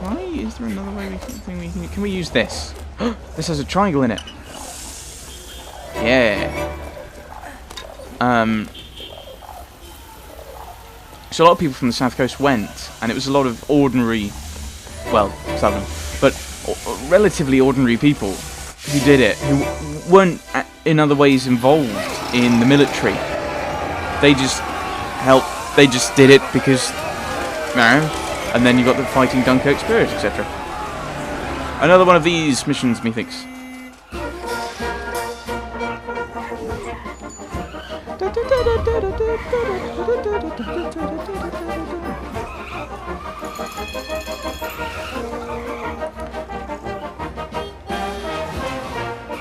try? Is there another way we can... Can we use this? This has a triangle in it. Yeah. So a lot of people from the south coast went, and it was a lot of ordinary, well, southern, but relatively ordinary people who did it, who weren't in other ways involved in the military. They just helped, they just did it because, and then you got the fighting Dunkirk spirit, etc. Another one of these missions, methinks.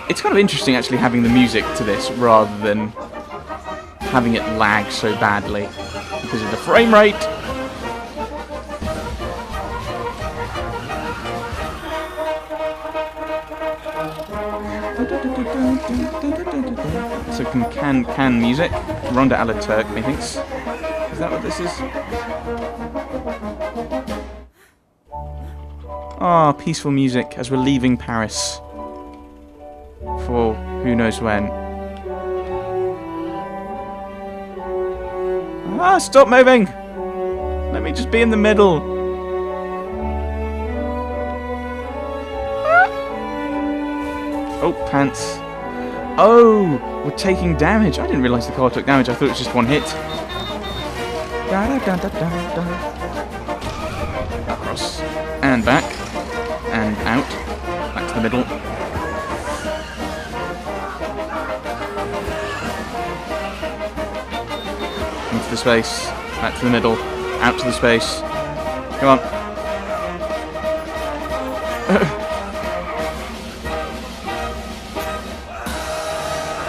It's kind of interesting actually having the music to this rather than having it lag so badly because of the frame rate. So can music. Ronda a la Turk, methinks. Is that what this is? Ah, peaceful music as we're leaving Paris. For who knows when. Ah, stop moving! Let me just be in the middle. Oh, pants. Oh, we're taking damage. I didn't realise the car took damage. I thought it was just one hit. Across. And back. And out. Back to the middle. Into the space. Back to the middle. Out to the space. Come on.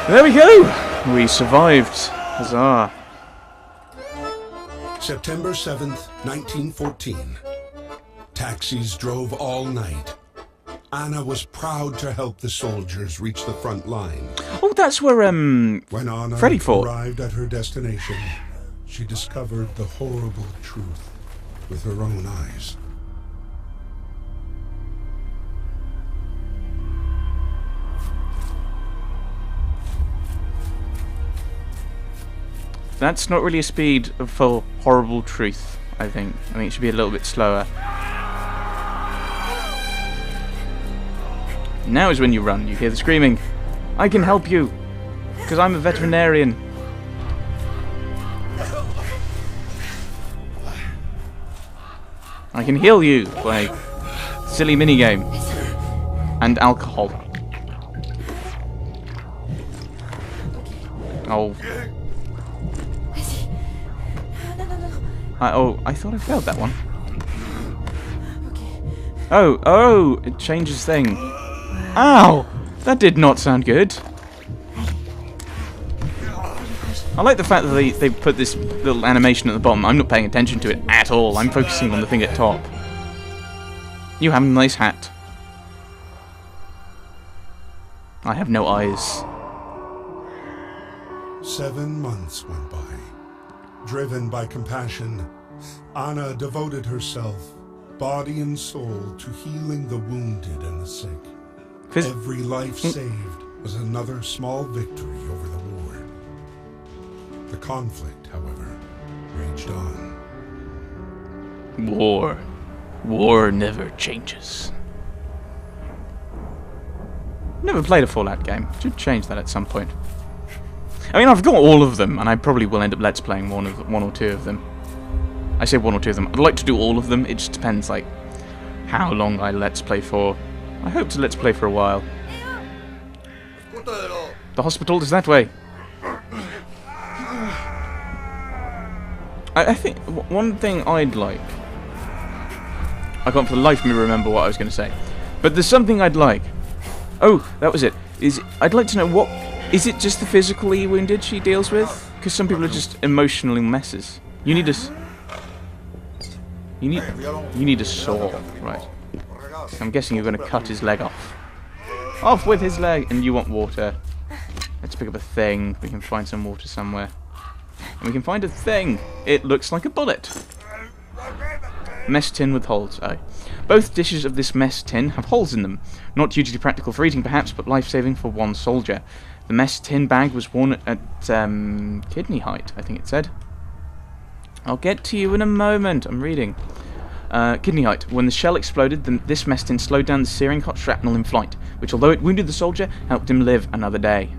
There we go! We survived. Huzzah. September 7th, 1914. Taxis drove all night. Anna was proud to help the soldiers reach the front line. Oh, that's where, When Anna Freddy fought. arrived at her destination, she discovered the horrible truth with her own eyes. That's not really a speed for horrible truth, I think. I think it should be a little bit slower. Now is when you run. You hear the screaming. I can help you, because I'm a veterinarian. I can heal you by silly minigame and alcohol. Oh. I thought I failed that one. Oh, it changes thing. Ow! That did not sound good. I like the fact that they put this little animation at the bottom. I'm not paying attention to it at all. I'm focusing on the thing at top. You have a nice hat. I have no eyes. 7 months went by. Driven by compassion, Anna devoted herself, body and soul, to healing the wounded and the sick. Every life saved was another small victory over the war. The conflict, however, raged on. War never changes. Never played a Fallout game. Should change that at some point. I mean, I've got all of them, and I probably will end up Let's Playing one or two of them. I say one or two of them. I'd like to do all of them. It just depends, like, how long I Let's Play for. I hope to Let's Play for a while. The hospital is that way. I think one thing I'd like... I can't for the life of me remember what I was going to say. But there's something I'd like. Oh, that was it. I'd like to know what... Is it just the physically wounded she deals with? Because some people are just emotional messes. You need a... You need a saw, right? I'm guessing you're going to cut his leg off. Off with his leg! And you want water. Let's pick up a thing. We can find some water somewhere. And we can find a thing. It looks like a bullet. Mess tin with holes. Oh. Both dishes of this mess tin have holes in them. Not hugely practical for eating, perhaps, but life-saving for one soldier. The mess tin bag was worn at kidney height, I think it said. I'll get to you in a moment. I'm reading. Kidney height. When the shell exploded, this mess tin slowed down the searing hot shrapnel in flight, which, although it wounded the soldier, helped him live another day.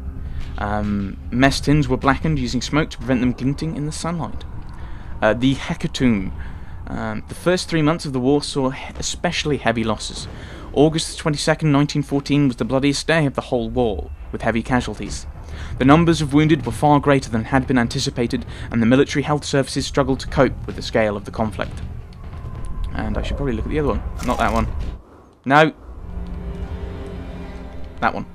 Mess tins were blackened using smoke to prevent them glinting in the sunlight. The hecatomb. The first 3 months of the war saw especially heavy losses. August 22nd, 1914 was the bloodiest day of the whole war, with heavy casualties. The numbers of wounded were far greater than had been anticipated, and the military health services struggled to cope with the scale of the conflict. And I should probably look at the other one. Not that one. No. That one.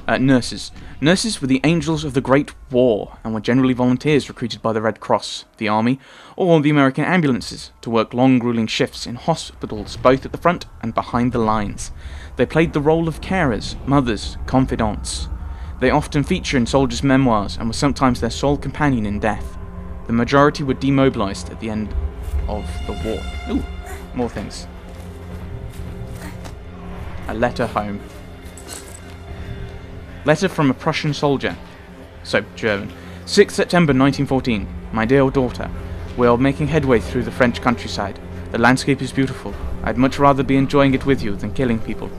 Nurses. Nurses were the angels of the Great War, and were generally volunteers recruited by the Red Cross, the Army, or the American ambulances, to work long, grueling shifts in hospitals, both at the front and behind the lines. They played the role of carers, mothers, confidants. They often feature in soldiers' memoirs, and were sometimes their sole companion in death. The majority were demobilised at the end of the war. Ooh, more things. A letter home. Letter from a Prussian soldier. So, German. 6th September 1914. My dear daughter, we are making headway through the French countryside. The landscape is beautiful. I'd much rather be enjoying it with you than killing people.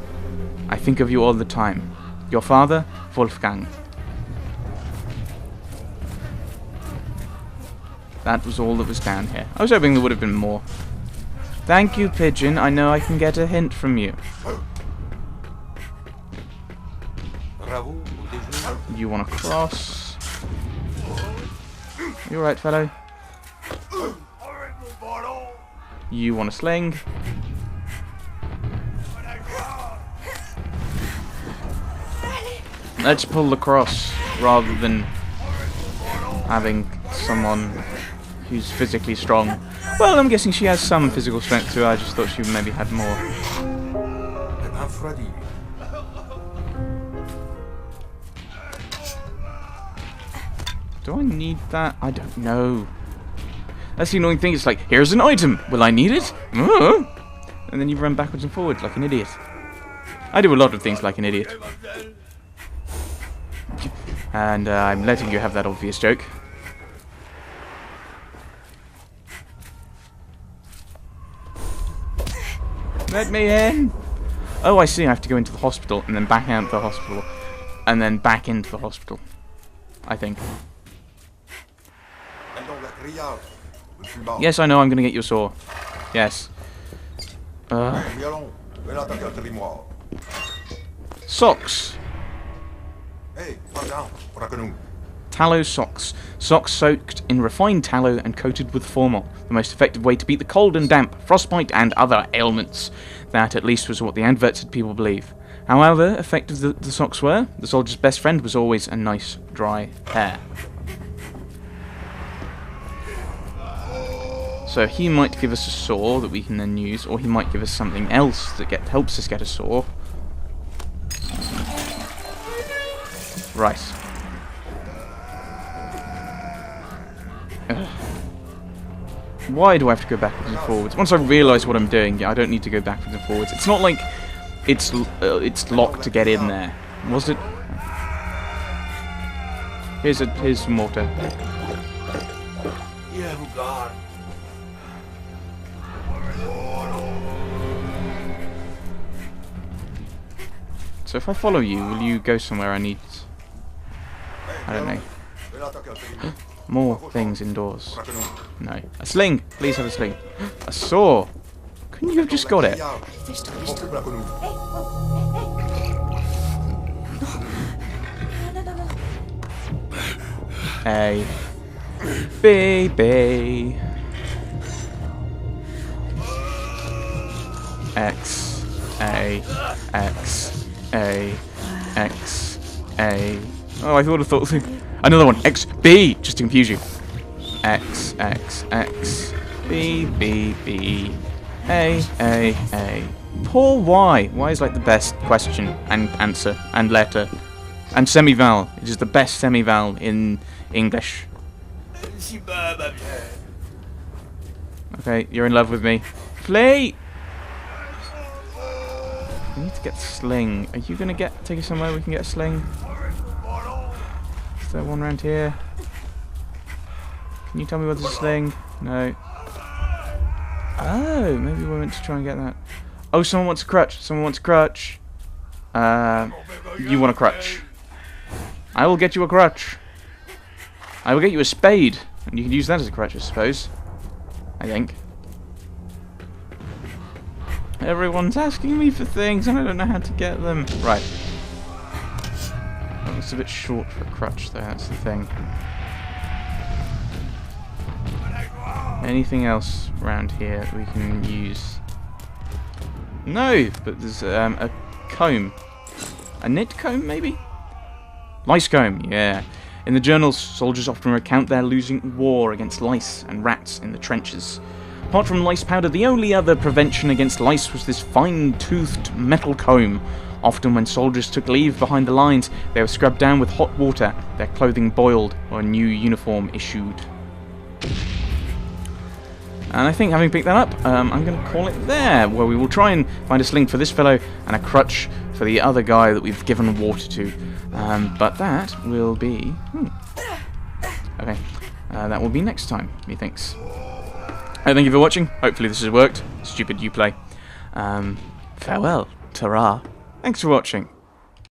I think of you all the time. Your father, Wolfgang. That was all that was down here. I was hoping there would have been more. Thank you, Pigeon. I know I can get a hint from you. You want to cross? You alright, fellow? You want to sling? Let's pull the cross rather than having someone who's physically strong. Well, I'm guessing she has some physical strength too. I just thought she maybe had more. Do I need that? I don't know. That's the annoying thing. It's like, here's an item. Will I need it? And then you run backwards and forwards like an idiot. I do a lot of things like an idiot. And I'm letting you have that obvious joke. Let me in! Oh, I see. I have to go into the hospital and then back out the hospital. And then back into the hospital. I think. Yes, I know I'm going to get your saw. Yes. Socks. Tallow socks. Socks soaked in refined tallow and coated with formal. The most effective way to beat the cold and damp, frostbite and other ailments. That at least was what the adverts had people believe. However effective the socks were, the soldier's best friend was always a nice dry pair. So he might give us a saw that we can then use, or he might give us something else that helps us get a saw. Right. Ugh. Why do I have to go backwards and forwards? Once I realise what I'm doing, yeah, I don't need to go backwards and forwards. It's not like it's locked to get in there. Was it? Here's some water. So if I follow you, will you go somewhere I need? I don't know. More things indoors. No. A sling! Please have a sling. A saw! Couldn't you have just got it? A. B. B. X. A. X. A. X. A. Oh, I thought another one. X. B. Just to confuse you. X. X. X. B. B. B. A. A. A. Poor Y. Y is like the best question and answer and letter. And semi-vowel. It is the best semi-vowel in English. Okay, you're in love with me. Flee! We need to get sling. Are you gonna take us somewhere we can get a sling? Is there one around here? Can you tell me where there's a sling? No. Oh, maybe we're meant to try and get that. Oh, someone wants a crutch. Someone wants a crutch. You want a crutch. I will get you a crutch. I will get you a spade. And you can use that as a crutch, I suppose. I think. Everyone's asking me for things and I don't know how to get them. Right. That looks a bit short for a crutch though, that's the thing. Anything else around here that we can use? No, but there's a comb. A knit comb, maybe? Lice comb, yeah. In the journals, soldiers often recount their losing war against lice and rats in the trenches. Apart from lice powder, the only other prevention against lice was this fine-toothed metal comb. Often when soldiers took leave behind the lines, they were scrubbed down with hot water, their clothing boiled, or a new uniform issued. And I think, having picked that up, I'm going to call it there, where we will try and find a sling for this fellow and a crutch for the other guy that we've given water to. But that will be... Okay, that will be next time, methinks. Thank you for watching. Hopefully this has worked. Stupid Uplay. Farewell. Ta-ra. Thanks for watching.